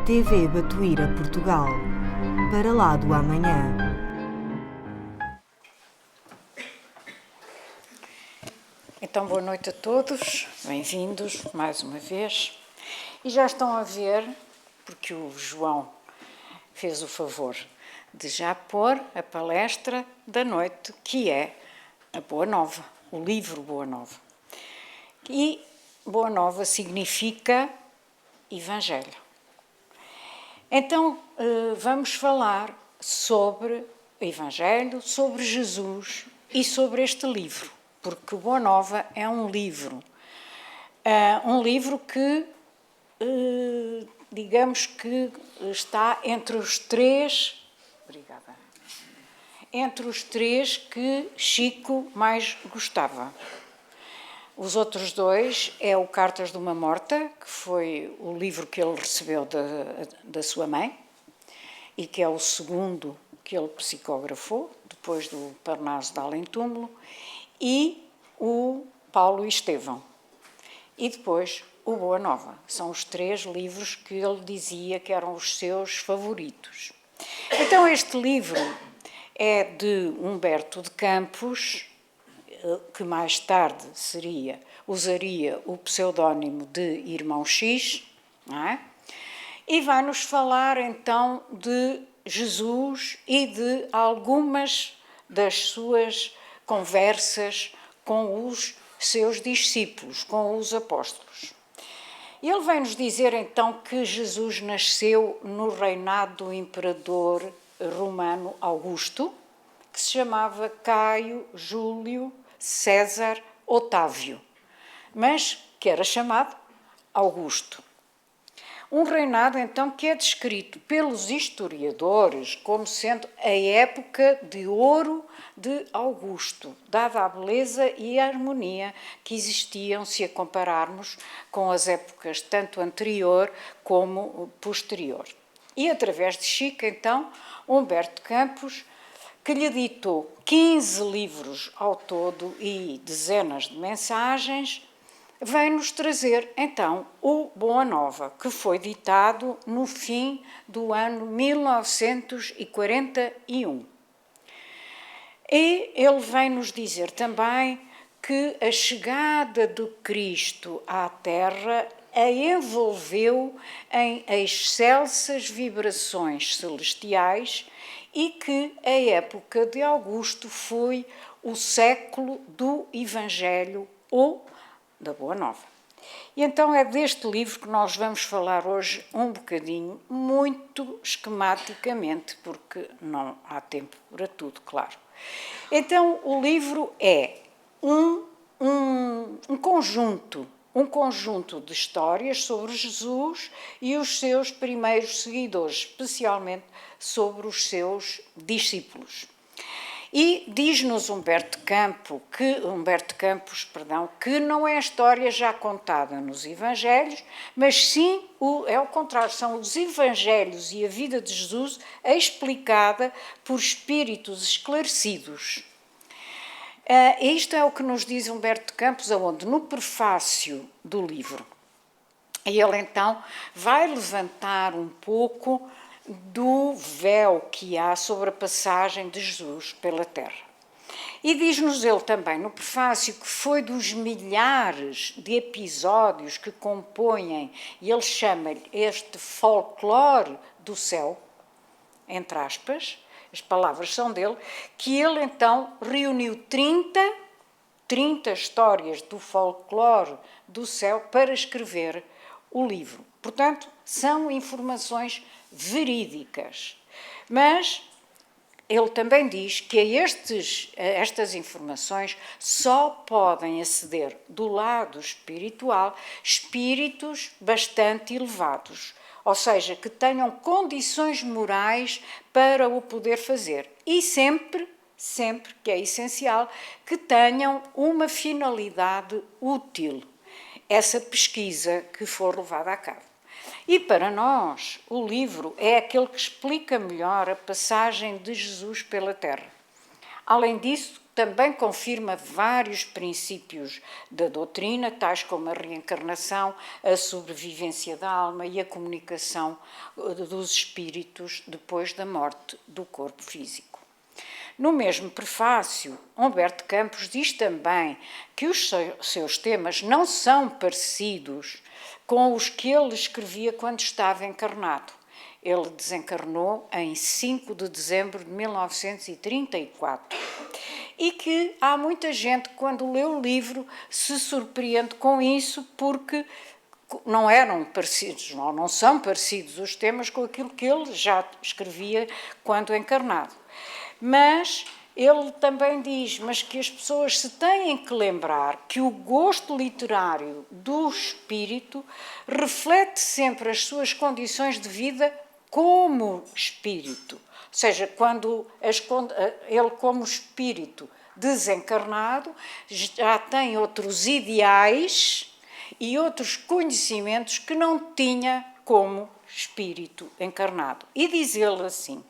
TV Batuíra Portugal, para lá do amanhã. Então, boa noite a todos, bem-vindos mais uma vez. E já estão a ver, porque o João fez o favor de já pôr a palestra da noite, que é a Boa Nova, o livro Boa Nova. E Boa Nova significa Evangelho. Então, vamos falar sobre o Evangelho, sobre Jesus e sobre este livro, porque Boa Nova é um livro que, digamos que está entre os três que Chico mais gostava. Os outros dois é o Cartas de uma Morta, que foi o livro que ele recebeu da sua mãe e que é o segundo que ele psicografou, depois do Parnaso de Além-Túmulo, e o Paulo e Estevão. E depois o Boa Nova. São os três livros que ele dizia que eram os seus favoritos. Então este livro é de Humberto de Campos, que mais tarde usaria o pseudónimo de Irmão X, não é? E vai-nos falar então de Jesus e de algumas das suas conversas com os seus discípulos, com os apóstolos. Ele vai-nos dizer então que Jesus nasceu no reinado do imperador romano Augusto, que se chamava Caio Júlio César Otávio, mas que era chamado Augusto. Um reinado, então, que é descrito pelos historiadores como sendo a época de ouro de Augusto, dada a beleza e a harmonia que existiam se a compararmos com as épocas tanto anterior como posterior. E através de Chico, então, Humberto Campos, que lhe ditou 15 livros ao todo e dezenas de mensagens, vem-nos trazer, então, o Boa Nova, que foi ditado no fim do ano 1941. E ele vem-nos dizer também que a chegada do Cristo à Terra a envolveu em excelsas vibrações celestiais e que a época de Augusto foi o século do Evangelho ou da Boa Nova. E então é deste livro que nós vamos falar hoje um bocadinho, muito esquematicamente, porque não há tempo para tudo, claro. Então o livro é um conjunto de histórias sobre Jesus e os seus primeiros seguidores, especialmente sobre os seus discípulos. E diz-nos Humberto Campos, que não é a história já contada nos Evangelhos, mas sim, é o contrário, são os Evangelhos e a vida de Jesus explicada por espíritos esclarecidos. Isto é o que nos diz Humberto Campos, aonde? No prefácio do livro. E ele então vai levantar um pouco do véu que há sobre a passagem de Jesus pela Terra. E diz-nos ele também no prefácio que foi dos milhares de episódios que compõem, e ele chama-lhe este folclore do céu, entre aspas, as palavras são dele, que ele então reuniu 30 histórias do folclore do céu para escrever o livro. Portanto, são informações verídicas. Mas ele também diz que a estas informações só podem aceder do lado espiritual espíritos bastante elevados, ou seja, que tenham condições morais para o poder fazer. E sempre, que é essencial, que tenham uma finalidade útil, essa pesquisa que for levada a cabo. E para nós, o livro é aquele que explica melhor a passagem de Jesus pela Terra. Além disso, também confirma vários princípios da doutrina, tais como a reencarnação, a sobrevivência da alma e a comunicação dos espíritos depois da morte do corpo físico. No mesmo prefácio, Humberto Campos diz também que os seus temas não são parecidos com os que ele escrevia quando estava encarnado. Ele desencarnou em 5 de dezembro de 1934. E que há muita gente, quando lê o livro, se surpreende com isso, porque não eram parecidos, não são parecidos os temas com aquilo que ele já escrevia quando encarnado. Mas ele também diz, mas que as pessoas se têm que lembrar que o gosto literário do espírito reflete sempre as suas condições de vida como espírito. Ou seja, quando ele como espírito desencarnado já tem outros ideais e outros conhecimentos que não tinha como espírito encarnado. E diz ele assim: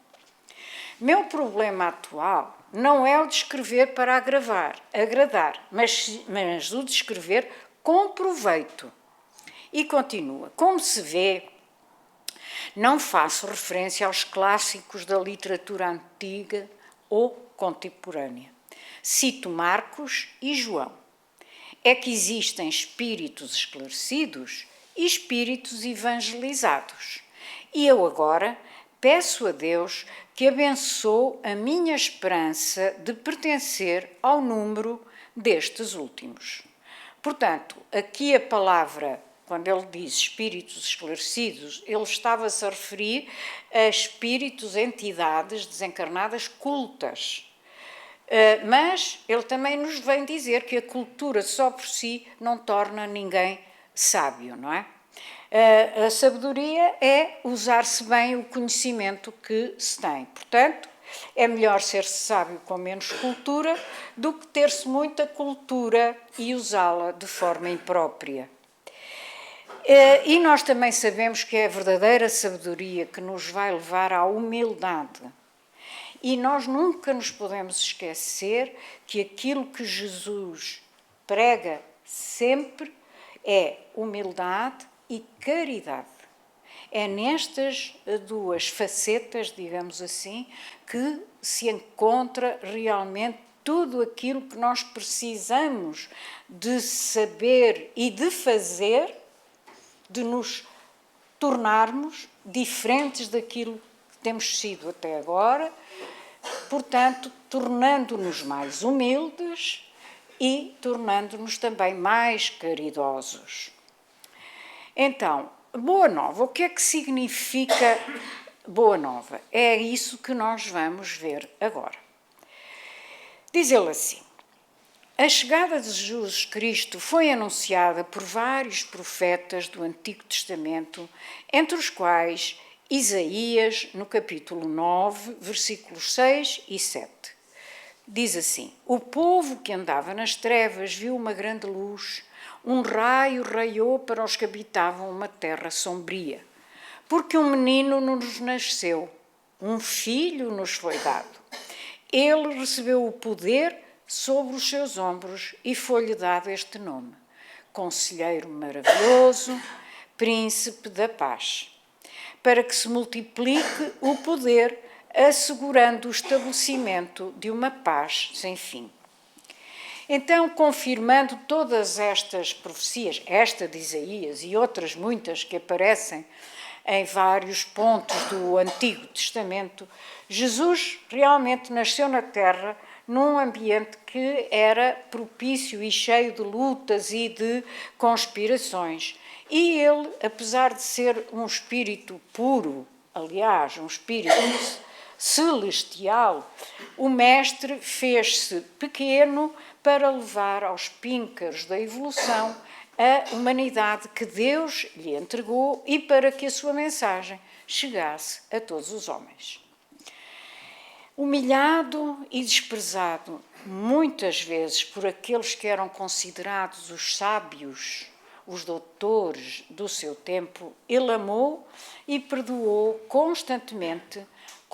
meu problema atual não é o de escrever para agradar, mas o de escrever com proveito. E continua, como se vê, não faço referência aos clássicos da literatura antiga ou contemporânea. Cito Marcos e João. É que existem espíritos esclarecidos e espíritos evangelizados. E eu agora peço a Deus que abençoe a minha esperança de pertencer ao número destes últimos. Portanto, aqui a palavra, quando ele diz espíritos esclarecidos, ele estava-se a referir a espíritos, entidades desencarnadas cultas. Mas ele também nos vem dizer que a cultura só por si não torna ninguém sábio, não é? A sabedoria é usar-se bem o conhecimento que se tem. Portanto, é melhor ser-se sábio com menos cultura do que ter-se muita cultura e usá-la de forma imprópria. E nós também sabemos que é a verdadeira sabedoria que nos vai levar à humildade. E nós nunca nos podemos esquecer que aquilo que Jesus prega sempre é humildade e caridade. É nestas duas facetas, digamos assim, que se encontra realmente tudo aquilo que nós precisamos de saber e de fazer, de nos tornarmos diferentes daquilo que temos sido até agora, portanto, tornando-nos mais humildes e tornando-nos também mais caridosos. Então, Boa Nova, o que é que significa Boa Nova? É isso que nós vamos ver agora. Diz ele assim: a chegada de Jesus Cristo foi anunciada por vários profetas do Antigo Testamento, entre os quais Isaías, no capítulo 9, versículos 6 e 7. Diz assim: o povo que andava nas trevas viu uma grande luz, um raio raiou para os que habitavam uma terra sombria. Porque um menino nos nasceu, um filho nos foi dado. Ele recebeu o poder sobre os seus ombros e foi-lhe dado este nome: Conselheiro Maravilhoso, Príncipe da Paz, para que se multiplique o poder, assegurando o estabelecimento de uma paz sem fim. Então, confirmando todas estas profecias, esta de Isaías e outras muitas que aparecem em vários pontos do Antigo Testamento, Jesus realmente nasceu na Terra num ambiente que era propício e cheio de lutas e de conspirações. E ele, apesar de ser um espírito puro, aliás, um espírito celestial, o mestre fez-se pequeno para levar aos píncaros da evolução a humanidade que Deus lhe entregou e para que a sua mensagem chegasse a todos os homens. Humilhado e desprezado muitas vezes por aqueles que eram considerados os sábios, os doutores do seu tempo, ele amou e perdoou constantemente,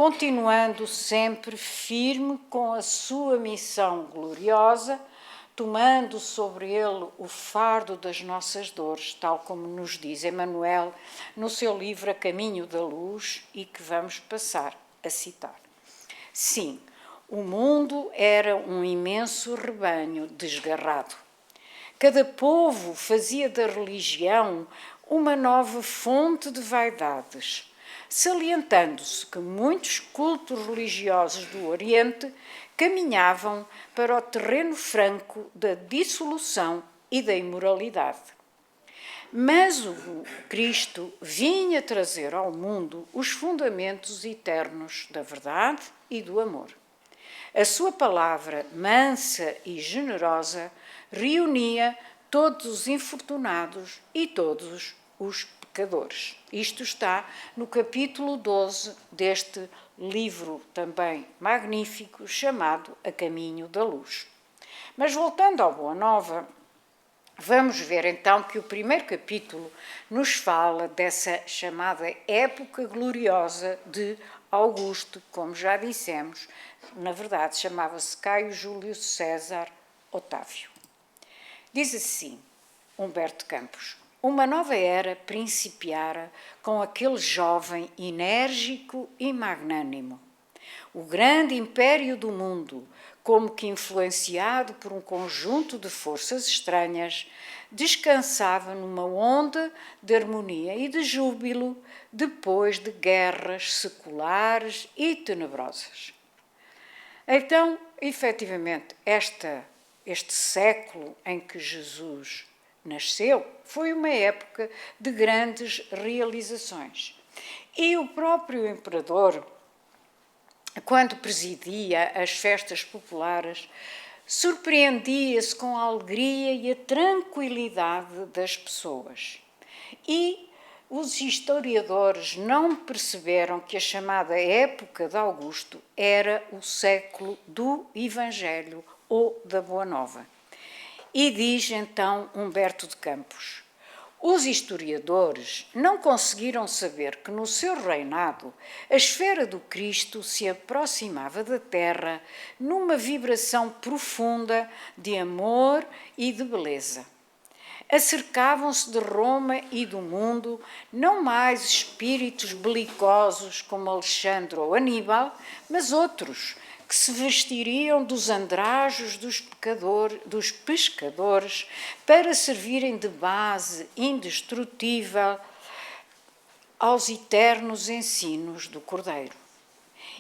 continuando sempre firme com a sua missão gloriosa, tomando sobre ele o fardo das nossas dores, tal como nos diz Emmanuel no seu livro A Caminho da Luz, e que vamos passar a citar. Sim, o mundo era um imenso rebanho desgarrado. Cada povo fazia da religião uma nova fonte de vaidades, salientando-se que muitos cultos religiosos do Oriente caminhavam para o terreno franco da dissolução e da imoralidade. Mas o Cristo vinha trazer ao mundo os fundamentos eternos da verdade e do amor. A sua palavra, mansa e generosa, reunia todos os infortunados e todos os pecadores. Isto está no capítulo 12 deste livro também magnífico chamado A Caminho da Luz. Mas voltando ao Boa Nova, vamos ver então que o primeiro capítulo nos fala dessa chamada época gloriosa de Augusto, como já dissemos, na verdade chamava-se Caio Júlio César Otávio. Diz assim Humberto Campos: uma nova era principiara com aquele jovem enérgico e magnânimo. O grande império do mundo, como que influenciado por um conjunto de forças estranhas, descansava numa onda de harmonia e de júbilo depois de guerras seculares e tenebrosas. Então, efetivamente, este século em que Jesus nasceu foi uma época de grandes realizações. E o próprio imperador, quando presidia as festas populares, surpreendia-se com a alegria e a tranquilidade das pessoas. E os historiadores não perceberam que a chamada época de Augusto era o século do Evangelho ou da Boa Nova. E diz então Humberto de Campos: os historiadores não conseguiram saber que no seu reinado a esfera do Cristo se aproximava da terra numa vibração profunda de amor e de beleza. Acercavam-se de Roma e do mundo não mais espíritos belicosos como Alexandre ou Aníbal, mas outros que se vestiriam dos andrajos dos pescadores para servirem de base indestrutível aos eternos ensinos do Cordeiro.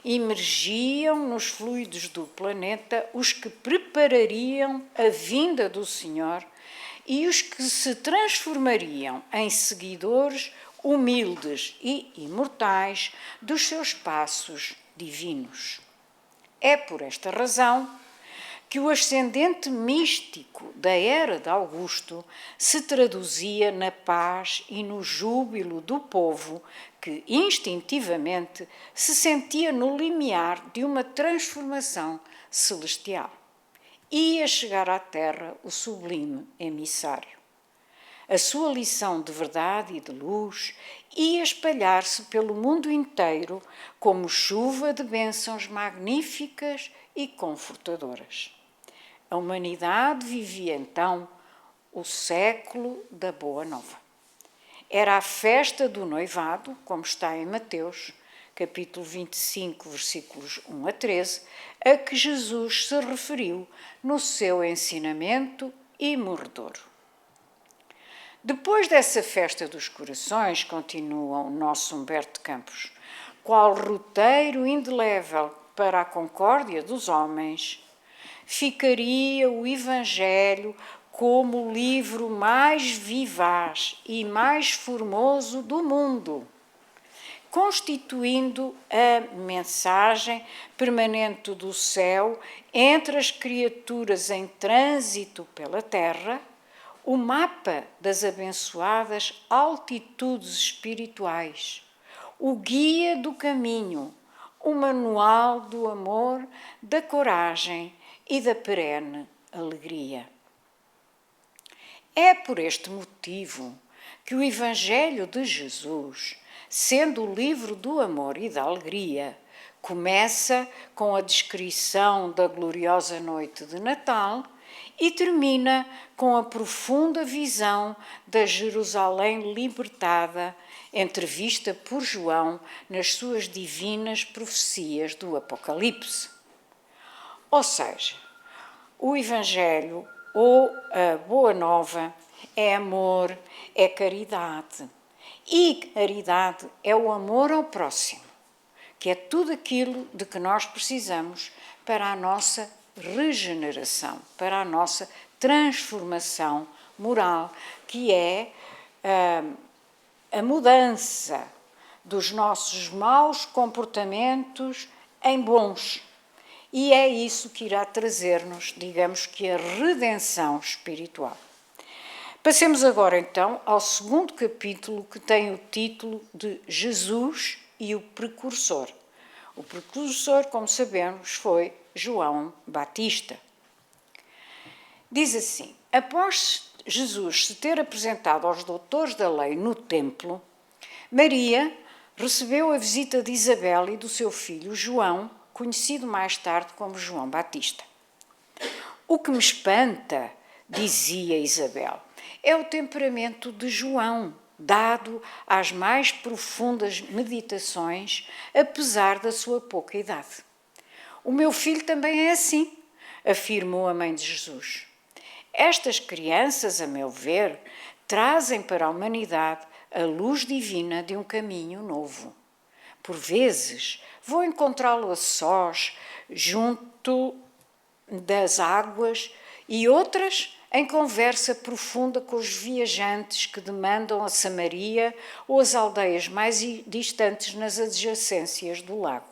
Emergiam nos fluidos do planeta os que preparariam a vinda do Senhor e os que se transformariam em seguidores humildes e imortais dos seus passos divinos. É por esta razão que o ascendente místico da era de Augusto se traduzia na paz e no júbilo do povo que instintivamente se sentia no limiar de uma transformação celestial. Ia chegar à terra o sublime emissário. A sua lição de verdade e de luz ia espalhar-se pelo mundo inteiro como chuva de bênçãos magníficas e confortadoras. A humanidade vivia então o século da Boa Nova. Era a festa do noivado, como está em Mateus, capítulo 25, versículos 1 a 13, a que Jesus se referiu no seu ensinamento imorredouro. Depois dessa festa dos corações, continua o nosso Humberto de Campos, qual roteiro indelével para a concórdia dos homens, ficaria o Evangelho como o livro mais vivaz e mais formoso do mundo, constituindo a mensagem permanente do céu entre as criaturas em trânsito pela terra, o mapa das abençoadas altitudes espirituais, o guia do caminho, o manual do amor, da coragem e da perene alegria. É por este motivo que o Evangelho de Jesus, sendo o livro do amor e da alegria, Começa com a descrição da gloriosa noite de Natal e termina com a profunda visão da Jerusalém libertada, entrevista por João nas suas divinas profecias do Apocalipse. Ou seja, o Evangelho ou a Boa Nova é amor, é caridade. E caridade é o amor ao próximo, que é tudo aquilo de que nós precisamos para a nossa regeneração, para a nossa transformação moral, que é a mudança dos nossos maus comportamentos em bons. E é isso que irá trazer-nos, digamos que, a redenção espiritual. Passemos agora, então, ao segundo capítulo, que tem o título de Jesus e o Precursor. O precursor, como sabemos, foi João Batista. Diz assim: após Jesus se ter apresentado aos doutores da lei no templo, Maria recebeu a visita de Isabel e do seu filho João, conhecido mais tarde como João Batista. O que me espanta, dizia Isabel, é o temperamento de João, dado às mais profundas meditações, apesar da sua pouca idade. O meu filho também é assim, afirmou a mãe de Jesus. Estas crianças, a meu ver, trazem para a humanidade a luz divina de um caminho novo. Por vezes, vou encontrá-lo a sós, junto das águas, e outras em conversa profunda com os viajantes que demandam a Samaria ou as aldeias mais distantes nas adjacências do lago.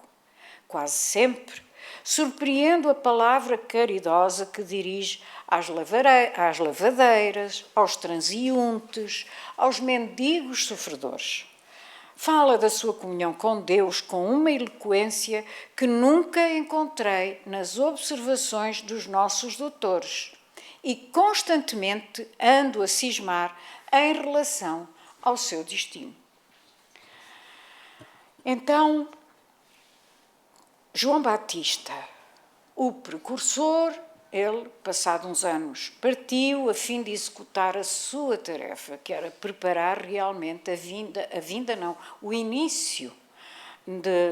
Quase sempre surpreendo a palavra caridosa que dirige às lavadeiras, aos transeuntes, aos mendigos sofredores. Fala da sua comunhão com Deus com uma eloquência que nunca encontrei nas observações dos nossos doutores e constantemente ando a cismar em relação ao seu destino. Então, João Batista, o precursor, ele, passado uns anos, partiu a fim de executar a sua tarefa, que era preparar realmente o início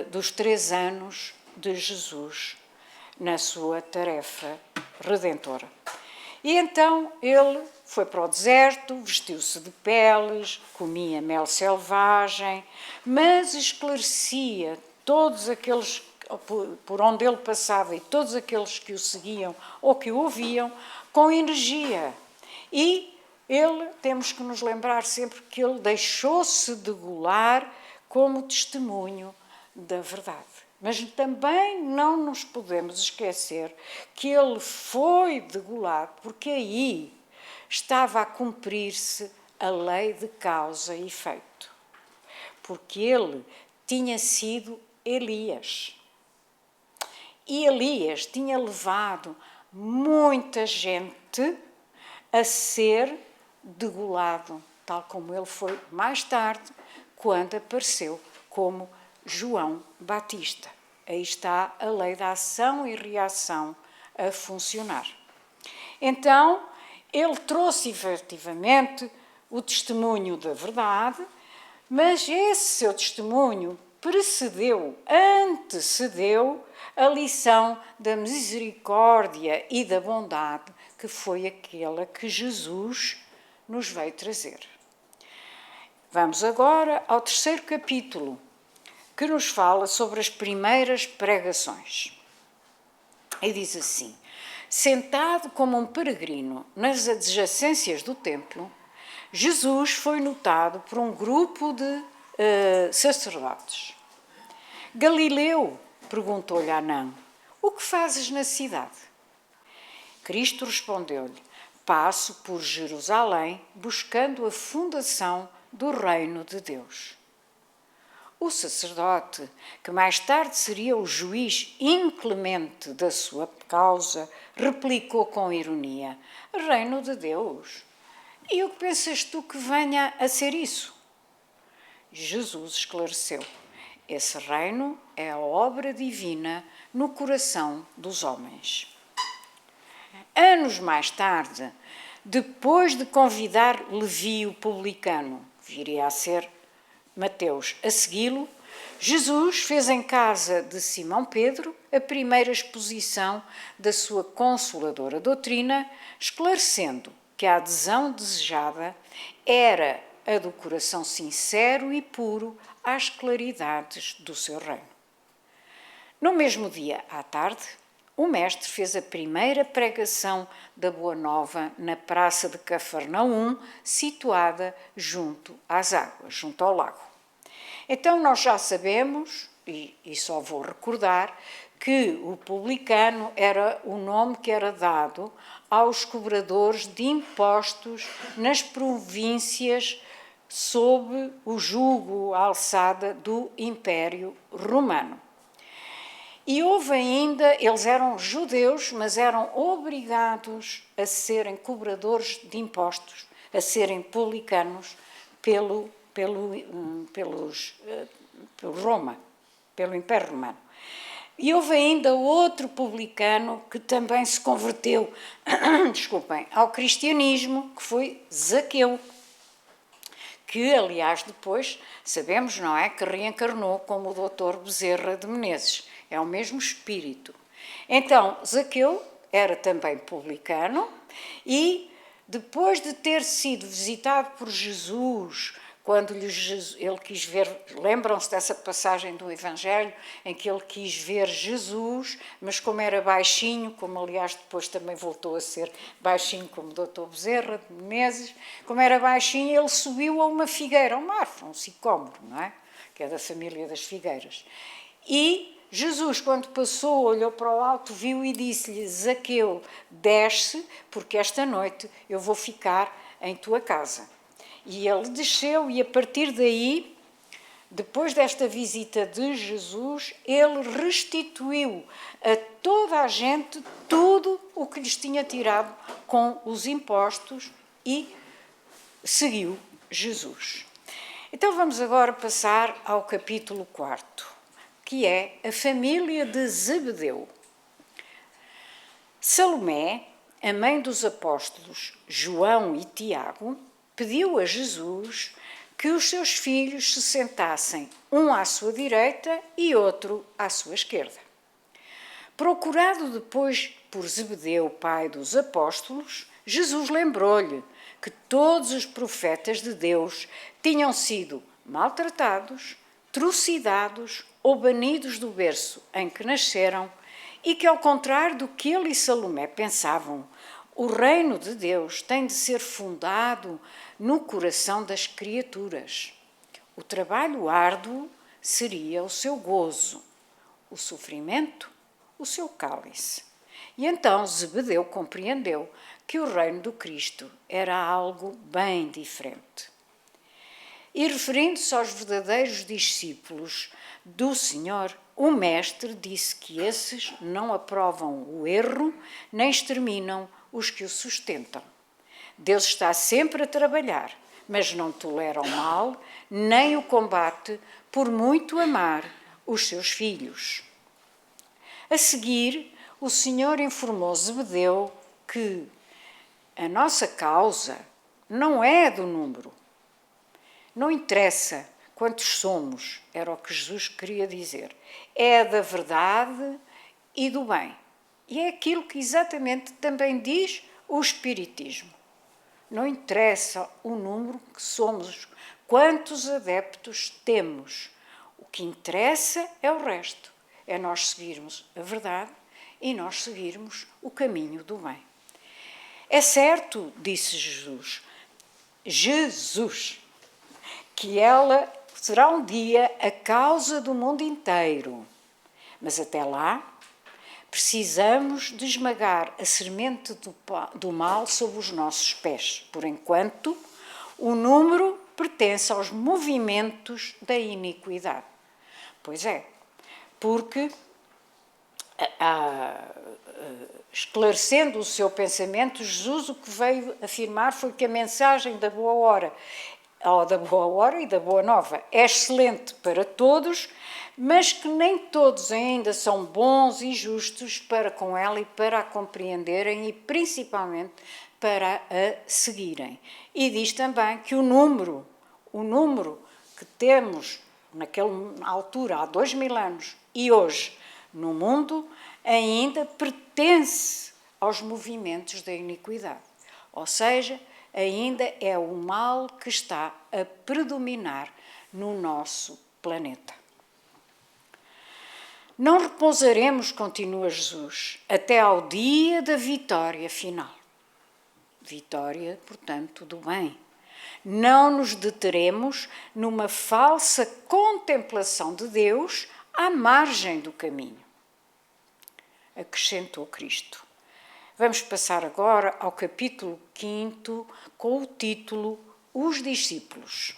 dos 3 anos de Jesus na sua tarefa redentora. E então ele foi para o deserto, vestiu-se de peles, comia mel selvagem, mas esclarecia todos aqueles por onde ele passava e todos aqueles que o seguiam ou que o ouviam com energia. E ele, temos que nos lembrar sempre que ele deixou-se degolar como testemunho da verdade. Mas também não nos podemos esquecer que ele foi degolado porque aí estava a cumprir-se a lei de causa e efeito. Porque ele tinha sido Elias. E Elias tinha levado muita gente a ser degolado, tal como ele foi mais tarde, quando apareceu como João Batista. Aí está a lei da ação e reação a funcionar. Então, ele trouxe efetivamente o testemunho da verdade, mas esse seu testemunho antecedeu a lição da misericórdia e da bondade, que foi aquela que Jesus nos veio trazer. Vamos agora ao 3º capítulo, que nos fala sobre as primeiras pregações. E diz assim: sentado como um peregrino nas adjacências do templo, Jesus foi notado por um grupo de sacerdotes. Galileu, perguntou-lhe Anã, o que fazes na cidade? Cristo respondeu-lhe, passo por Jerusalém buscando a fundação do reino de Deus. O sacerdote, que mais tarde seria o juiz inclemente da sua causa, replicou com ironia, reino de Deus? E o que pensas tu que venha a ser isso? Jesus esclareceu, Esse reino é a obra divina no coração dos homens. Anos mais tarde, depois de convidar Levi o publicano, viria a ser Mateus, a segui-lo, Jesus fez em casa de Simão Pedro a primeira exposição da sua consoladora doutrina, esclarecendo que a adesão desejada era a do coração sincero e puro às claridades do seu reino. No mesmo dia, à tarde, o mestre fez a primeira pregação da Boa Nova na praça de Cafarnaum, situada junto às águas, junto ao lago. Então nós já sabemos, e só vou recordar, que o publicano era o nome que era dado aos cobradores de impostos nas províncias sob o jugo, a alçada do Império Romano. E houve ainda, eles eram judeus, mas eram obrigados a serem cobradores de impostos, a serem publicanos pelo Roma, pelo Império Romano. E houve ainda outro publicano que também se converteu, ao cristianismo, que foi Zaqueu, que, aliás, depois sabemos, não é, que reencarnou como o Dr. Bezerra de Menezes. É o mesmo espírito. Então, Zaqueu era também publicano e, depois de ter sido visitado por Jesus, quando ele quis ver, lembram-se dessa passagem do Evangelho, em que ele quis ver Jesus, mas como era baixinho, como aliás depois também voltou a ser baixinho como o Dr. Bezerra de Menezes, como era baixinho, ele subiu a uma figueira, uma árvore, um sicômoro, não é? Que é da família das figueiras. E Jesus, quando passou, olhou para o alto, viu e disse-lhe: Zaqueu, desce, porque esta noite eu vou ficar em tua casa. E ele desceu e, a partir daí, depois desta visita de Jesus, ele restituiu a toda a gente tudo o que lhes tinha tirado com os impostos e seguiu Jesus. Então vamos agora passar ao capítulo 4, que é a família de Zebedeu. Salomé, a mãe dos apóstolos João e Tiago, pediu a Jesus que os seus filhos se sentassem, um à sua direita e outro à sua esquerda. Procurado depois por Zebedeu, pai dos apóstolos, Jesus lembrou-lhe que todos os profetas de Deus tinham sido maltratados, trucidados ou banidos do berço em que nasceram e que, ao contrário do que ele e Salomé pensavam, o reino de Deus tem de ser fundado no coração das criaturas. O trabalho árduo seria o seu gozo, o sofrimento, o seu cálice. E então Zebedeu compreendeu que o reino do Cristo era algo bem diferente. E referindo-se aos verdadeiros discípulos do Senhor, o Mestre disse que esses não aprovam o erro, nem exterminam os que o sustentam. Deus está sempre a trabalhar, mas não tolera o mal, nem o combate, por muito amar os seus filhos. A seguir, o Senhor informou Zebedeu que a nossa causa não é do número. Não interessa quantos somos, era o que Jesus queria dizer. É da verdade e do bem. E é aquilo que exatamente também diz o Espiritismo. Não interessa o número que somos, quantos adeptos temos. O que interessa é o resto. É nós seguirmos a verdade e nós seguirmos o caminho do bem. É certo, disse Jesus, que ela será um dia a causa do mundo inteiro. Mas até lá, precisamos de esmagar a semente do mal sob os nossos pés. Por enquanto, o número pertence aos movimentos da iniquidade. Pois é, porque, esclarecendo o seu pensamento, Jesus o que veio afirmar foi que a mensagem da boa hora ou da boa hora e da boa nova, é excelente para todos, mas que nem todos ainda são bons e justos para com ela e para a compreenderem e principalmente para a seguirem. E diz também que o número que temos naquela altura, há 2000 anos, e hoje no mundo, ainda pertence aos movimentos da iniquidade. Ou seja, ainda é o mal que está a predominar no nosso planeta. Não repousaremos, continua Jesus, até ao dia da vitória final. Vitória, portanto, do bem. Não nos deteremos numa falsa contemplação de Deus à margem do caminho. Acrescentou Cristo. Vamos passar agora ao capítulo 5, com o título Os Discípulos.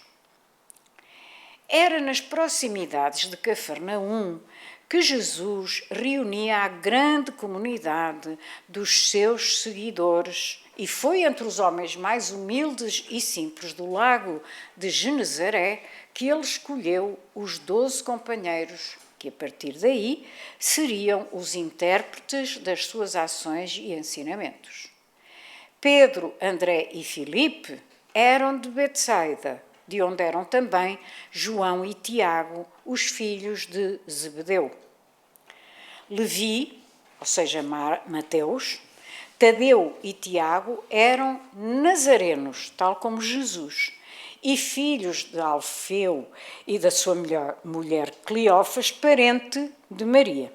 Era nas proximidades de Cafarnaum que Jesus reunia a grande comunidade dos seus seguidores e foi entre os homens mais humildes e simples do lago de Genezaré que ele escolheu os 12 companheiros, que a partir daí seriam os intérpretes das suas ações e ensinamentos. Pedro, André e Filipe eram de Betsaida, de onde eram também João e Tiago, os filhos de Zebedeu. Levi, ou seja, Mateus, Tadeu e Tiago eram nazarenos, tal como Jesus, e filhos de Alfeu e da sua mulher Cleófas, parente de Maria.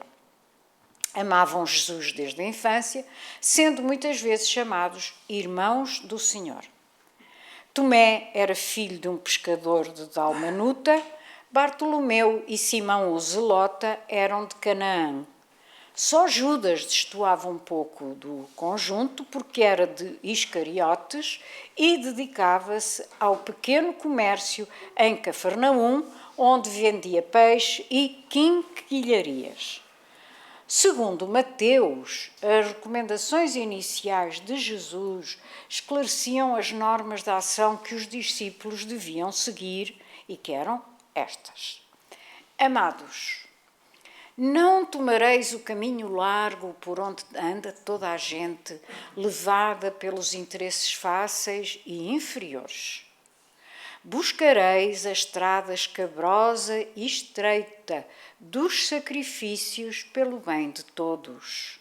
Amavam Jesus desde a infância, sendo muitas vezes chamados irmãos do Senhor. Tomé era filho de um pescador de Dalmanuta, Bartolomeu e Simão o Zelota eram de Canaã. Só Judas destoava um pouco do conjunto porque era de Iscariotes e dedicava-se ao pequeno comércio em Cafarnaum, onde vendia peixe e quinquilharias. Segundo Mateus, as recomendações iniciais de Jesus esclareciam as normas de ação que os discípulos deviam seguir e que eram estas. Amados, não tomareis o caminho largo por onde anda toda a gente, levada pelos interesses fáceis e inferiores. Buscareis a estrada escabrosa e estreita dos sacrifícios pelo bem de todos.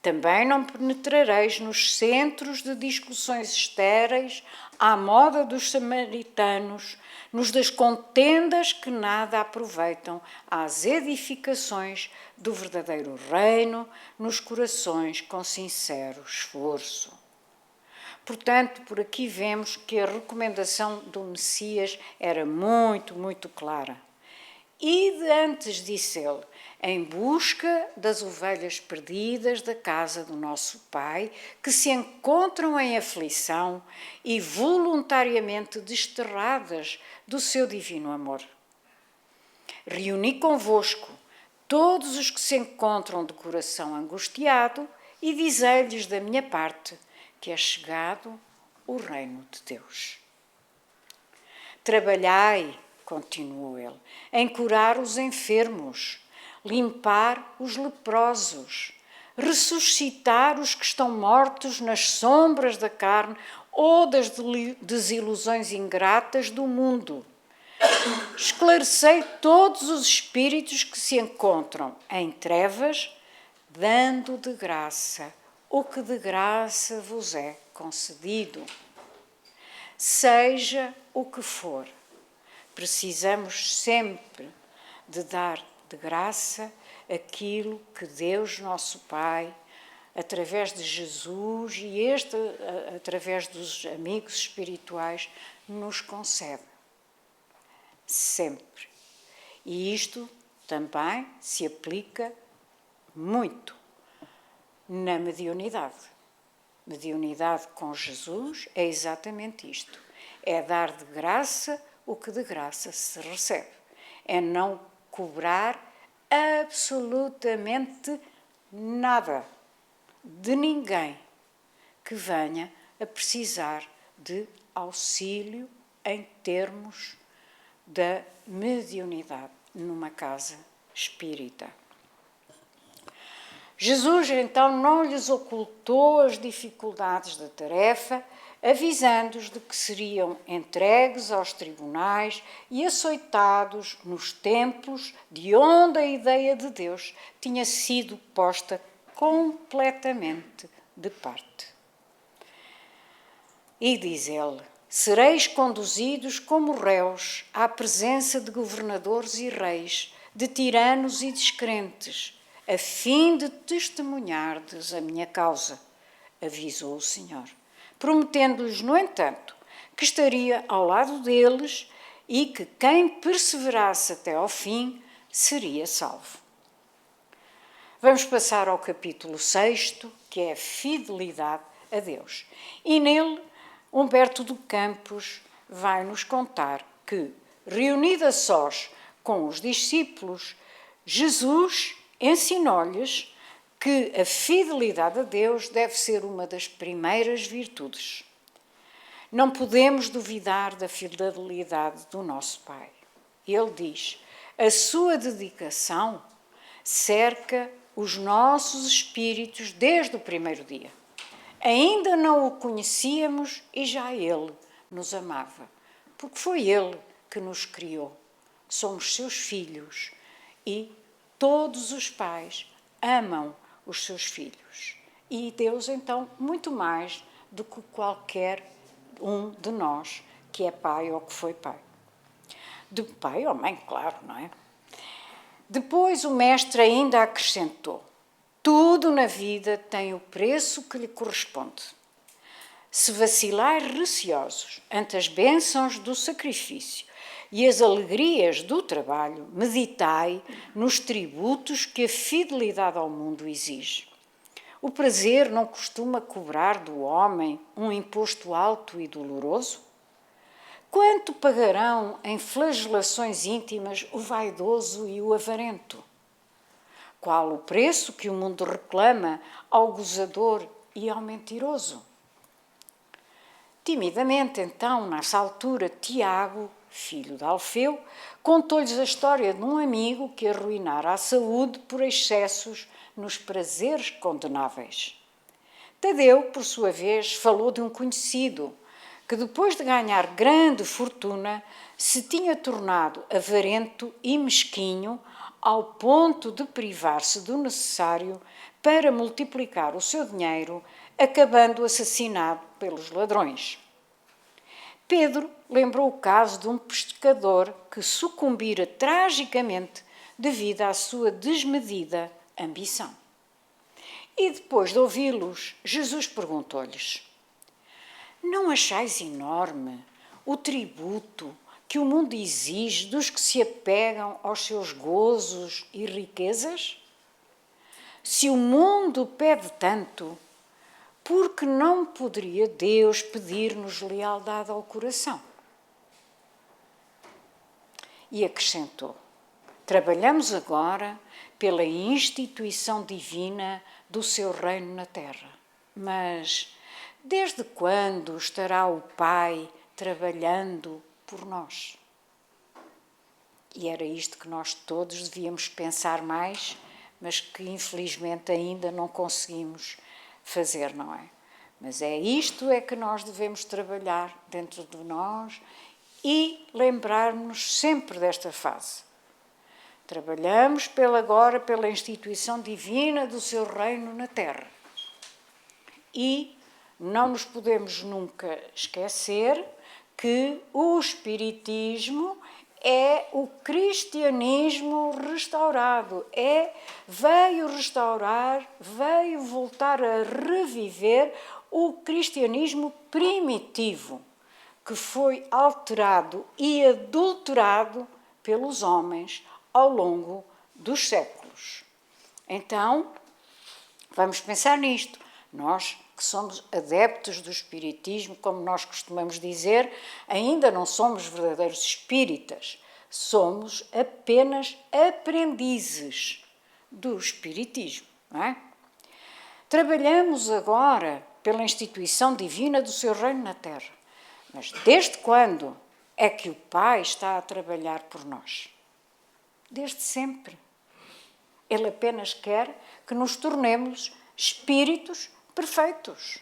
Também não penetrareis nos centros de discussões estéreis, à moda dos samaritanos, nos das contendas que nada aproveitam às edificações do verdadeiro reino, nos corações com sincero esforço. Portanto, por aqui vemos que a recomendação do Messias era muito, muito clara. Ide antes, disse ele, em busca das ovelhas perdidas da casa do nosso Pai, que se encontram em aflição e voluntariamente desterradas do seu divino amor. Reuni convosco todos os que se encontram de coração angustiado e dizei-lhes da minha parte que é chegado o reino de Deus. Trabalhai, continuou ele, em curar os enfermos, limpar os leprosos, ressuscitar os que estão mortos nas sombras da carne ou das desilusões ingratas do mundo. Esclarecei todos os espíritos que se encontram em trevas, dando de graça o que de graça vos é concedido. Seja o que for, precisamos sempre de dar de graça aquilo que Deus, nosso Pai, através de Jesus e através dos amigos espirituais, nos concede. Sempre. E isto também se aplica muito na mediunidade. Mediunidade com Jesus é exatamente isto. É dar de graça o que de graça se recebe. É não cobrar absolutamente nada de ninguém que venha a precisar de auxílio em termos da mediunidade numa casa espírita. Jesus, então, não lhes ocultou as dificuldades da tarefa, avisando-os de que seriam entregues aos tribunais e açoitados nos templos de onde a ideia de Deus tinha sido posta completamente de parte. E diz ele: sereis conduzidos como réus à presença de governadores e reis, de tiranos e descrentes, a fim de testemunhardes a minha causa, avisou o Senhor, prometendo-lhes, no entanto, que estaria ao lado deles e que quem perseverasse até ao fim seria salvo. Vamos passar ao capítulo 6, que é a fidelidade a Deus. E nele, Humberto de Campos vai nos contar que, reunido a sós com os discípulos, Jesus ensinou-lhes que a fidelidade a Deus deve ser uma das primeiras virtudes. Não podemos duvidar da fidelidade do nosso Pai. Ele diz: a sua dedicação cerca os nossos espíritos desde o primeiro dia. Ainda não o conhecíamos e já Ele nos amava, porque foi Ele que nos criou. Somos seus filhos e todos os pais amam os seus filhos. E Deus, então, muito mais do que qualquer um de nós que é pai ou que foi pai. De pai ou mãe, claro, não é? Depois o mestre ainda acrescentou: tudo na vida tem o preço que lhe corresponde. Se vacilar receosos ante as bênçãos do sacrifício e as alegrias do trabalho, meditai nos tributos que a fidelidade ao mundo exige. O prazer não costuma cobrar do homem um imposto alto e doloroso? Quanto pagarão em flagelações íntimas o vaidoso e o avarento? Qual o preço que o mundo reclama ao gozador e ao mentiroso? Timidamente, então, nessa altura, Tiago, filho de Alfeu, contou-lhes a história de um amigo que arruinara a saúde por excessos nos prazeres condenáveis. Tadeu, por sua vez, falou de um conhecido que, depois de ganhar grande fortuna, se tinha tornado avarento e mesquinho ao ponto de privar-se do necessário para multiplicar o seu dinheiro, acabando assassinado pelos ladrões. Pedro lembrou o caso de um pescador que sucumbira tragicamente devido à sua desmedida ambição. E depois de ouvi-los, Jesus perguntou-lhes: não achais enorme o tributo que o mundo exige dos que se apegam aos seus gozos e riquezas? Se o mundo pede tanto, por que não poderia Deus pedir-nos lealdade ao coração? E acrescentou: trabalhamos agora pela instituição divina do seu reino na terra. Mas desde quando estará o Pai trabalhando por nós? E era isto que nós todos devíamos pensar mais, mas que infelizmente ainda não conseguimos fazer, não é? Mas é isto é que nós devemos trabalhar dentro de nós e lembrar-nos sempre desta fase. Trabalhamos agora pela instituição divina do seu reino na terra. E não nos podemos nunca esquecer que o Espiritismo é o cristianismo restaurado, veio restaurar, veio voltar a reviver o cristianismo primitivo, que foi alterado e adulterado pelos homens ao longo dos séculos. Então, vamos pensar nisto. Nós que somos adeptos do espiritismo, como nós costumamos dizer, ainda não somos verdadeiros espíritas, somos apenas aprendizes do espiritismo, não é? Trabalhamos agora pela instituição divina do seu reino na terra. Mas desde quando é que o Pai está a trabalhar por nós. Desde sempre. Ele apenas quer que nos tornemos espíritos perfeitos.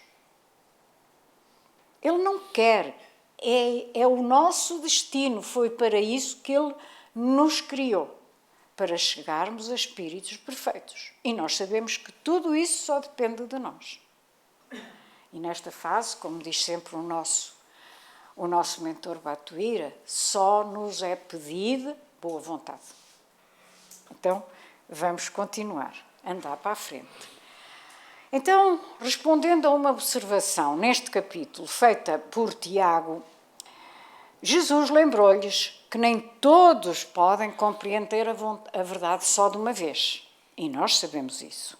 Ele não quer, é o nosso destino, foi para isso que Ele nos criou, para chegarmos a espíritos perfeitos. E nós sabemos que tudo isso só depende de nós. E nesta fase, como diz sempre o nosso mentor Batuíra, só nos é pedido boa vontade. Então, vamos continuar, andar para a frente. Então, respondendo a uma observação neste capítulo feita por Tiago, Jesus lembrou-lhes que nem todos podem compreender a verdade só de uma vez. E nós sabemos isso.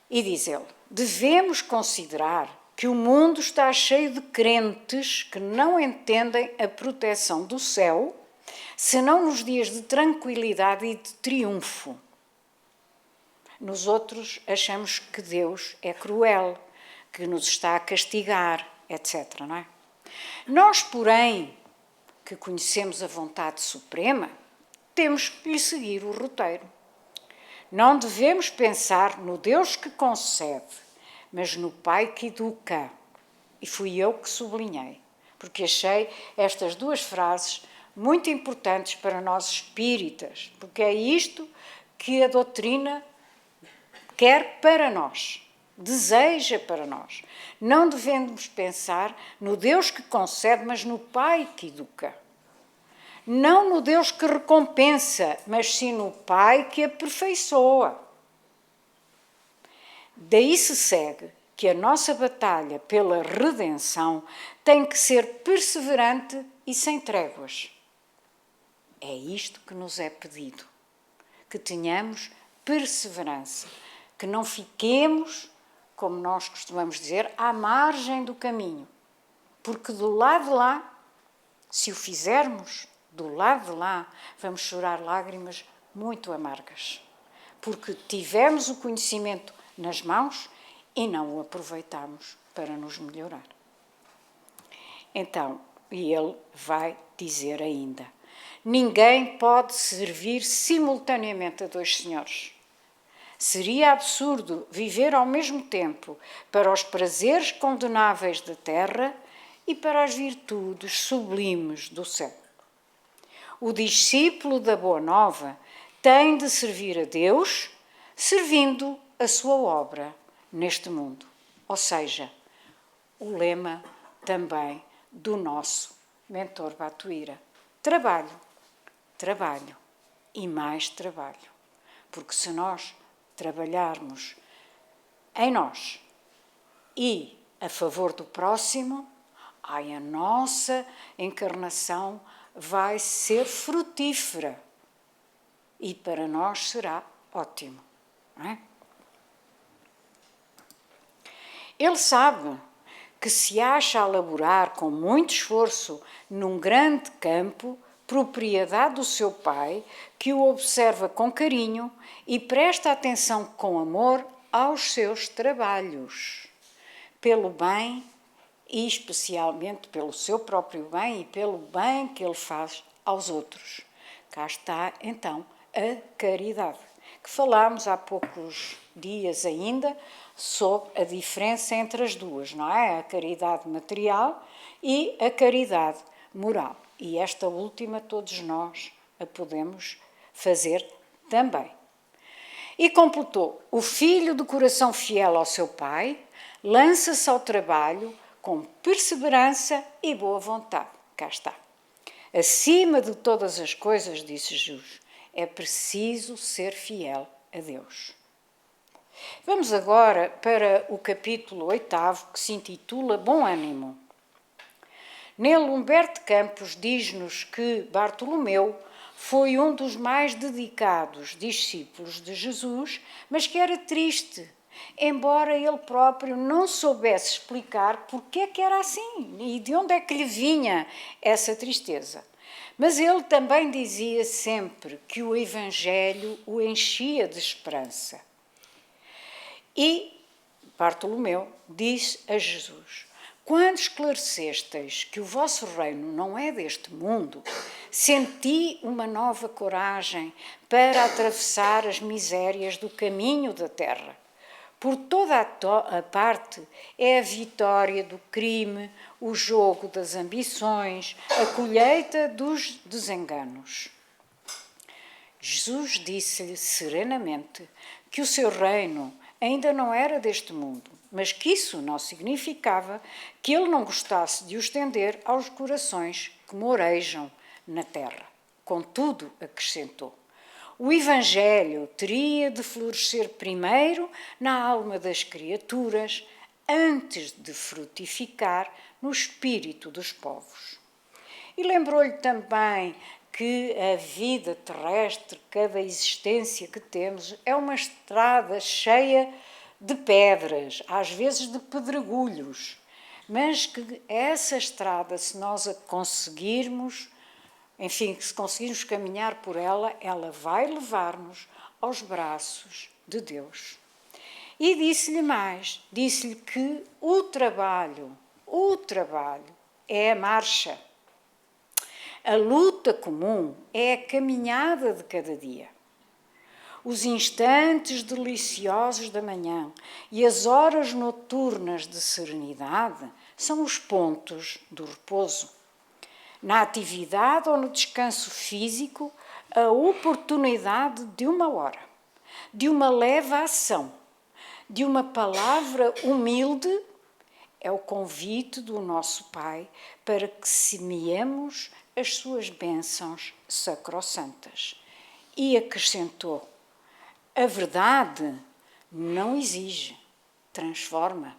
E diz ele, devemos considerar que o mundo está cheio de crentes que não entendem a proteção do céu, senão nos dias de tranquilidade e de triunfo. Nos outros achamos que Deus é cruel, que nos está a castigar, etc. Não é? Nós, porém, que conhecemos a vontade suprema, temos que lhe seguir o roteiro. Não devemos pensar no Deus que concede, mas no Pai que educa. E fui eu que sublinhei, porque achei estas duas frases muito importantes para nós espíritas, porque é isto que a doutrina quer para nós, deseja para nós. Não devemos pensar no Deus que concede, mas no Pai que educa. Não no Deus que recompensa, mas sim no Pai que aperfeiçoa. Daí se segue que a nossa batalha pela redenção tem que ser perseverante e sem tréguas. É isto que nos é pedido, que tenhamos perseverança, que não fiquemos, como nós costumamos dizer, à margem do caminho, porque do lado de lá, se o fizermos, do lado de lá, vamos chorar lágrimas muito amargas, porque tivemos o conhecimento nas mãos e não o aproveitamos para nos melhorar. Então, e ele vai dizer ainda, ninguém pode servir simultaneamente a dois senhores. Seria absurdo viver ao mesmo tempo para os prazeres condenáveis da terra e para as virtudes sublimes do céu. O discípulo da Boa Nova tem de servir a Deus, servindo a sua obra neste mundo. Ou seja, o lema também do nosso mentor Batuíra. Trabalho, trabalho e mais trabalho. Porque se nós trabalharmos em nós e a favor do próximo, a nossa encarnação vai ser frutífera e para nós será ótimo, não é? Ele sabe que se acha a laborar com muito esforço num grande campo, propriedade do seu pai, que o observa com carinho e presta atenção com amor aos seus trabalhos, pelo bem e especialmente pelo seu próprio bem e pelo bem que ele faz aos outros. Cá está, então, a caridade, que falámos há poucos dias ainda sobre a diferença entre as duas, não é? A caridade material e a caridade moral. E esta última todos nós a podemos fazer também. E completou, o filho de coração fiel ao seu pai lança-se ao trabalho com perseverança e boa vontade. Cá está. Acima de todas as coisas, disse Jesus, é preciso ser fiel a Deus. Vamos agora para o capítulo 8º, que se intitula Bom Ânimo. Nele, Humberto Campos diz-nos que Bartolomeu foi um dos mais dedicados discípulos de Jesus, mas que era triste, embora ele próprio não soubesse explicar porque é que era assim e de onde é que lhe vinha essa tristeza. Mas ele também dizia sempre que o Evangelho o enchia de esperança. E Bartolomeu disse a Jesus, quando esclarecesteis que o vosso reino não é deste mundo, senti uma nova coragem para atravessar as misérias do caminho da terra. Por toda a parte é a vitória do crime, o jogo das ambições, a colheita dos desenganos. Jesus disse-lhe serenamente que o seu reino ainda não era deste mundo, mas que isso não significava que ele não gostasse de o estender aos corações que morejam na terra. Contudo, acrescentou, o Evangelho teria de florescer primeiro na alma das criaturas, antes de frutificar no espírito dos povos. E lembrou-lhe também que a vida terrestre, cada existência que temos, é uma estrada cheia de pedras, às vezes de pedregulhos, mas que essa estrada, se nós a conseguirmos, enfim, se conseguirmos caminhar por ela, ela vai levar-nos aos braços de Deus. E disse-lhe mais, disse-lhe que o trabalho é a marcha. A luta comum é a caminhada de cada dia. Os instantes deliciosos da manhã e as horas noturnas de serenidade são os pontos do repouso. Na atividade ou no descanso físico, a oportunidade de uma hora, de uma leve ação, de uma palavra humilde, é o convite do nosso Pai para que semeemos as suas bênçãos sacrossantas. E acrescentou, a verdade não exige, transforma.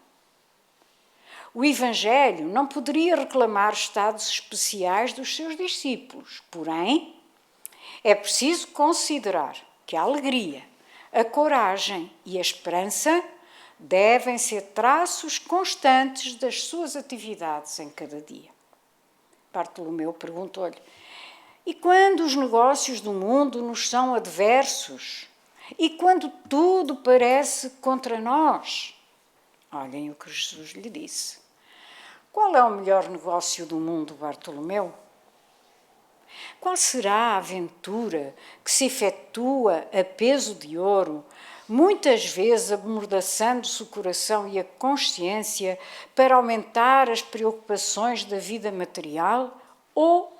O Evangelho não poderia reclamar estados especiais dos seus discípulos, porém, é preciso considerar que a alegria, a coragem e a esperança devem ser traços constantes das suas atividades em cada dia. Bartolomeu perguntou-lhe, e quando os negócios do mundo nos são adversos? E quando tudo parece contra nós? Olhem o que Jesus lhe disse. Qual é o melhor negócio do mundo, Bartolomeu? Qual será a aventura que se efetua a peso de ouro, muitas vezes amordaçando-se o coração e a consciência para aumentar as preocupações da vida material? Ou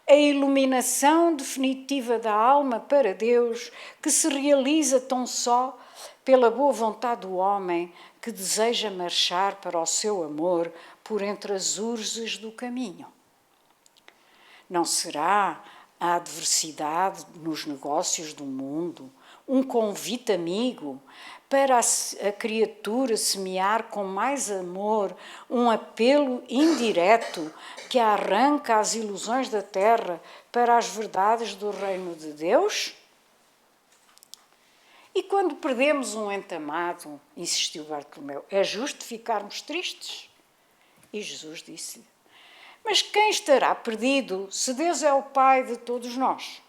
a iluminação definitiva da alma para Deus, que se realiza tão só pela boa vontade do homem que deseja marchar para o seu amor por entre as urzes do caminho? Não será a adversidade nos negócios do mundo um convite amigo para a criatura semear com mais amor um apelo indireto que a arranca às ilusões da terra para as verdades do reino de Deus? E quando perdemos um ente amado, insistiu Bartolomeu, é justo ficarmos tristes? E Jesus disse-lhe, mas quem estará perdido se Deus é o Pai de todos nós?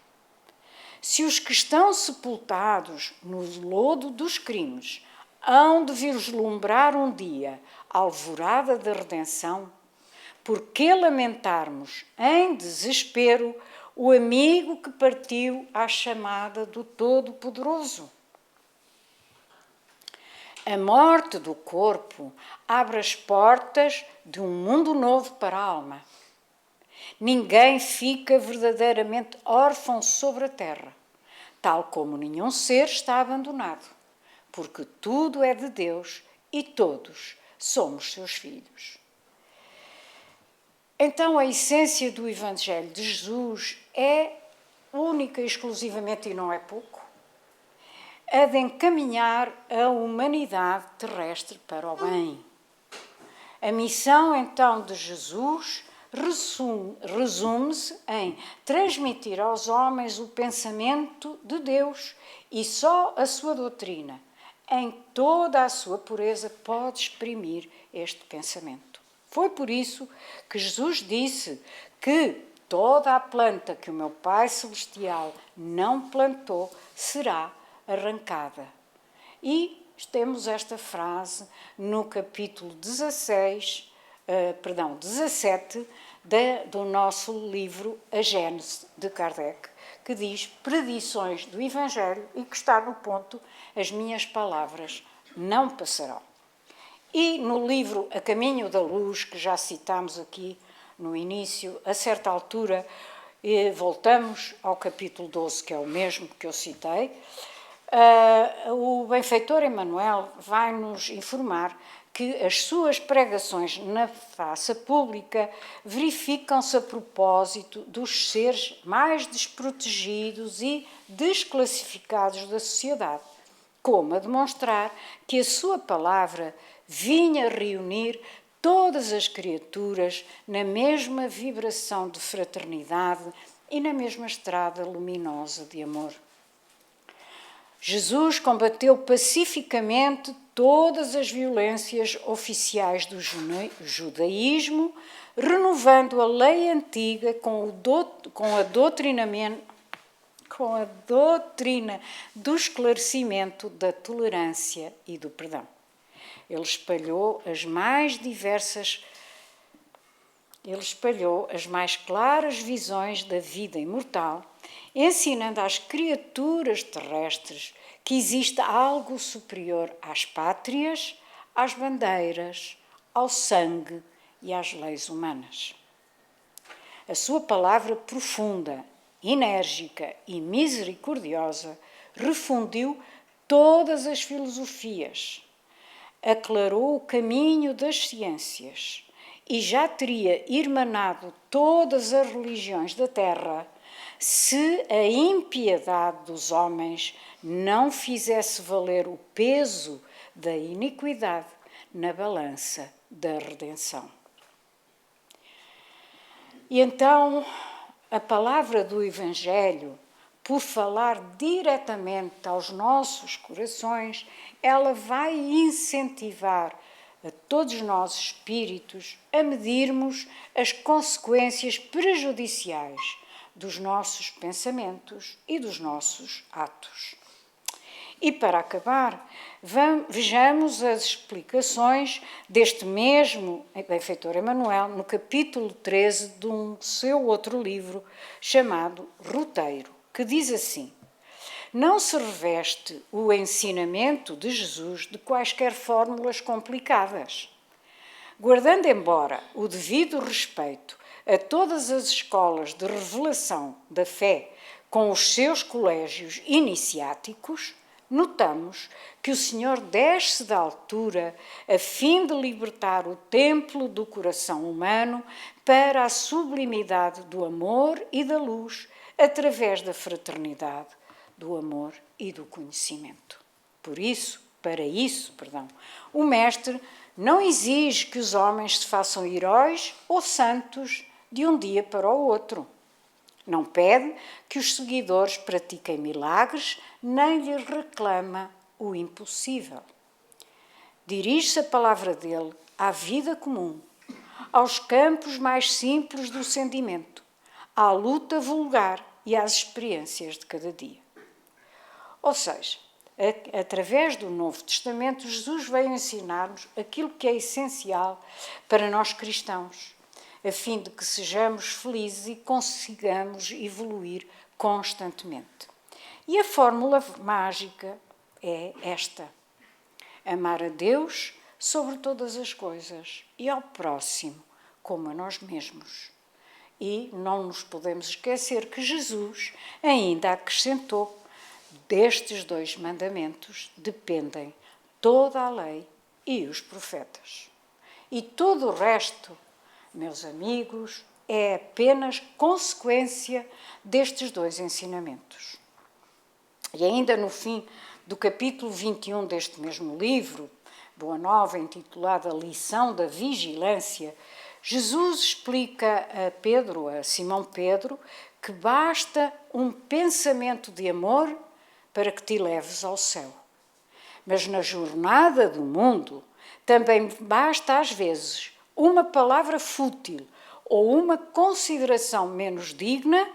Se os que estão sepultados no lodo dos crimes hão de vislumbrar um dia a alvorada da redenção, por que lamentarmos em desespero o amigo que partiu à chamada do Todo-Poderoso? A morte do corpo abre as portas de um mundo novo para a alma. Ninguém fica verdadeiramente órfão sobre a terra, tal como nenhum ser está abandonado, porque tudo é de Deus e todos somos seus filhos. Então, a essência do Evangelho de Jesus é única e exclusivamente, e não é pouco, a de encaminhar a humanidade terrestre para o bem. A missão, então, de Jesus resume-se em transmitir aos homens o pensamento de Deus e só a sua doutrina, em toda a sua pureza, pode exprimir este pensamento. Foi por isso que Jesus disse que toda a planta que o meu Pai Celestial não plantou será arrancada. E temos esta frase no capítulo 16 17 do nosso livro A Gênese, de Kardec, que diz predições do Evangelho e que está no ponto as minhas palavras não passarão. E no livro A Caminho da Luz, que já citámos aqui no início, a certa altura, voltamos ao capítulo 12, que é o mesmo que eu citei, o benfeitor Emmanuel vai nos informar que as suas pregações na praça pública verificam-se a propósito dos seres mais desprotegidos e desclassificados da sociedade, como a demonstrar que a sua palavra vinha reunir todas as criaturas na mesma vibração de fraternidade e na mesma estrada luminosa de amor. Jesus combateu pacificamente todas as violências oficiais do judaísmo, renovando a lei antiga com a doutrina do esclarecimento, da tolerância e do perdão. Ele espalhou as mais claras visões da vida imortal, ensinando às criaturas terrestres que existe algo superior às pátrias, às bandeiras, ao sangue e às leis humanas. A sua palavra profunda, enérgica e misericordiosa refundiu todas as filosofias, aclarou o caminho das ciências e já teria irmanado todas as religiões da terra se a impiedade dos homens não fizesse valer o peso da iniquidade na balança da redenção. E então, a palavra do Evangelho, por falar diretamente aos nossos corações, ela vai incentivar a todos nós espíritos a medirmos as consequências prejudiciais dos nossos pensamentos e dos nossos atos. E para acabar, vejamos as explicações deste mesmo benfeitor Emmanuel no capítulo 13 de um seu outro livro chamado Roteiro, que diz assim: não se reveste o ensinamento de Jesus de quaisquer fórmulas complicadas. Guardando embora o devido respeito a todas as escolas de revelação da fé com os seus colégios iniciáticos, notamos que o Senhor desce da altura a fim de libertar o templo do coração humano para a sublimidade do amor e da luz através da fraternidade, do amor e do conhecimento. Para isso, o Mestre não exige que os homens se façam heróis ou santos de um dia para o outro. Não pede que os seguidores pratiquem milagres, nem lhes reclama o impossível. Dirige-se a palavra dele à vida comum, aos campos mais simples do sentimento, à luta vulgar e às experiências de cada dia. Ou seja, através do Novo Testamento, Jesus veio ensinar-nos aquilo que é essencial para nós cristãos, a fim de que sejamos felizes e consigamos evoluir constantemente. E a fórmula mágica é esta: amar a Deus sobre todas as coisas e ao próximo como a nós mesmos. E não nos podemos esquecer que Jesus ainda acrescentou: destes 2 mandamentos dependem toda a lei e os profetas. E todo o resto, meus amigos, é apenas consequência destes 2 ensinamentos. E ainda no fim do capítulo 21 deste mesmo livro, Boa Nova, intitulado A Lição da Vigilância, Jesus explica a Simão Pedro, que basta um pensamento de amor para que te leves ao céu. Mas na jornada do mundo também basta às vezes uma palavra fútil ou uma consideração menos digna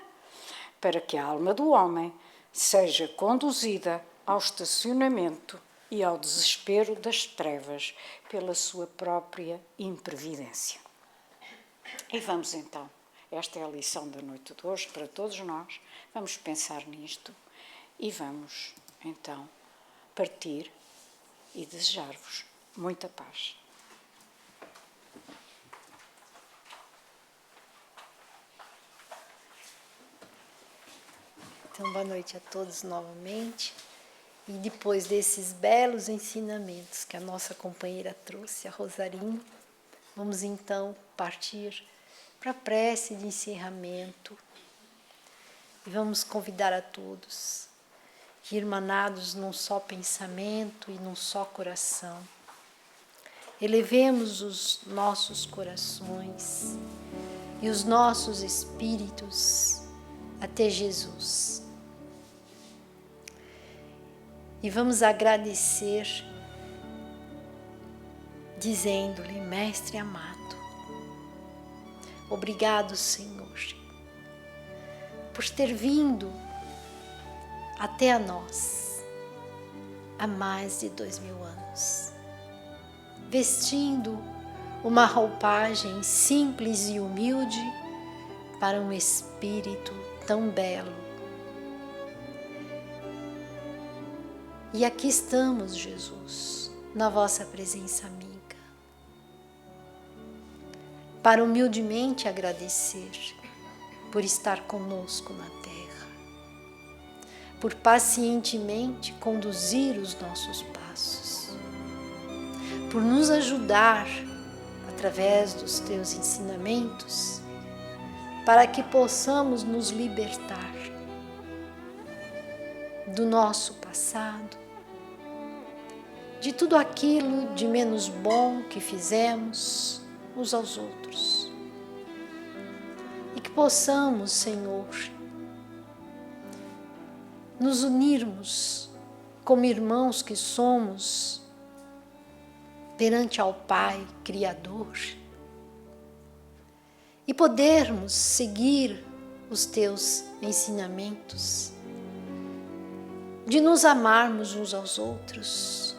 para que a alma do homem seja conduzida ao estacionamento e ao desespero das trevas pela sua própria imprevidência. E vamos então, esta é a lição da noite de hoje para todos nós, vamos pensar nisto e vamos então partir e desejar-vos muita paz. Então, boa noite a todos novamente. E depois desses belos ensinamentos que a nossa companheira trouxe, a Rosarinho, vamos então partir para a prece de encerramento. E vamos convidar a todos que, irmanados num só pensamento e num só coração, elevemos os nossos corações e os nossos espíritos até Jesus. E vamos agradecer, dizendo-lhe: Mestre amado, obrigado, Senhor, por ter vindo até a nós há mais de 2000 anos, vestindo uma roupagem simples e humilde para um espírito tão belo. E aqui estamos, Jesus, na vossa presença amiga, para humildemente agradecer por estar conosco na terra, por pacientemente conduzir os nossos passos, por nos ajudar através dos teus ensinamentos, para que possamos nos libertar do nosso passado, de tudo aquilo de menos bom que fizemos uns aos outros. E que possamos, Senhor, nos unirmos como irmãos que somos perante ao Pai Criador e podermos seguir os teus ensinamentos, de nos amarmos uns aos outros,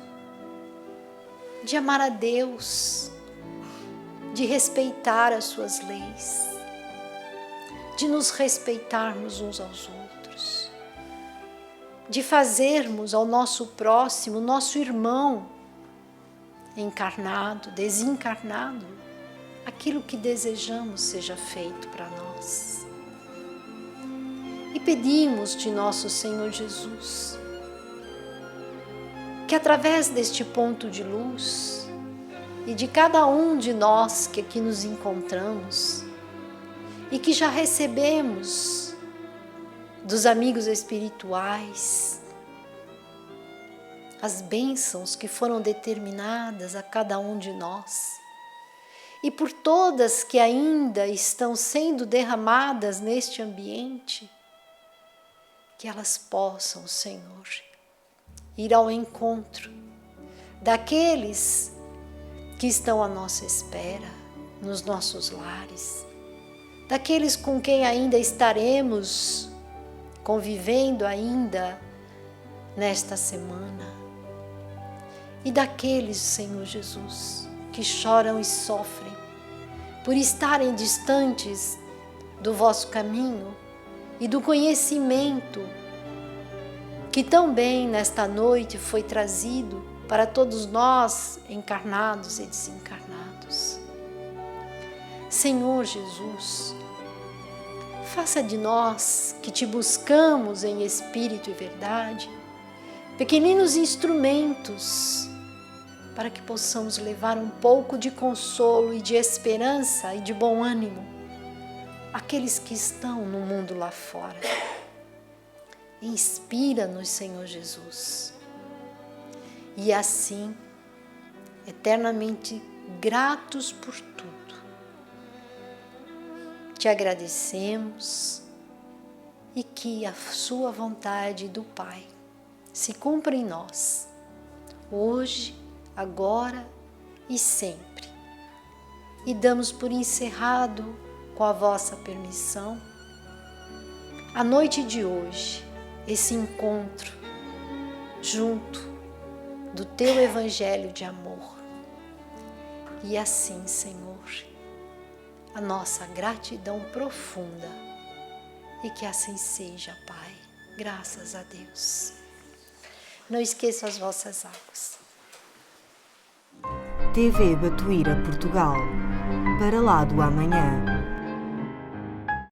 de amar a Deus, de respeitar as suas leis, de nos respeitarmos uns aos outros, de fazermos ao nosso próximo, nosso irmão, encarnado, desencarnado, aquilo que desejamos seja feito para nós. E pedimos de nosso Senhor Jesus que através deste ponto de luz e de cada um de nós que aqui nos encontramos e que já recebemos dos amigos espirituais as bênçãos que foram determinadas a cada um de nós e por todas que ainda estão sendo derramadas neste ambiente, que elas possam, Senhor, ir ao encontro daqueles que estão à nossa espera, nos nossos lares, daqueles com quem ainda estaremos convivendo ainda nesta semana, e daqueles, Senhor Jesus, que choram e sofrem por estarem distantes do vosso caminho e do conhecimento que tão bem nesta noite foi trazido para todos nós, encarnados e desencarnados. Senhor Jesus, faça de nós que te buscamos em espírito e verdade, pequeninos instrumentos para que possamos levar um pouco de consolo e de esperança e de bom ânimo àqueles que estão no mundo lá fora. Inspira-nos, Senhor Jesus, e assim, eternamente gratos por tudo, te agradecemos e que a sua vontade do Pai se cumpra em nós, hoje, agora e sempre. E damos por encerrado, com a vossa permissão, a noite de hoje, esse encontro junto do Teu Evangelho de amor. E assim, Senhor, a nossa gratidão profunda, e que assim seja, Pai. Graças a Deus. Não esqueçam as vossas águas. TV Batuíra Portugal. Para lá do amanhã.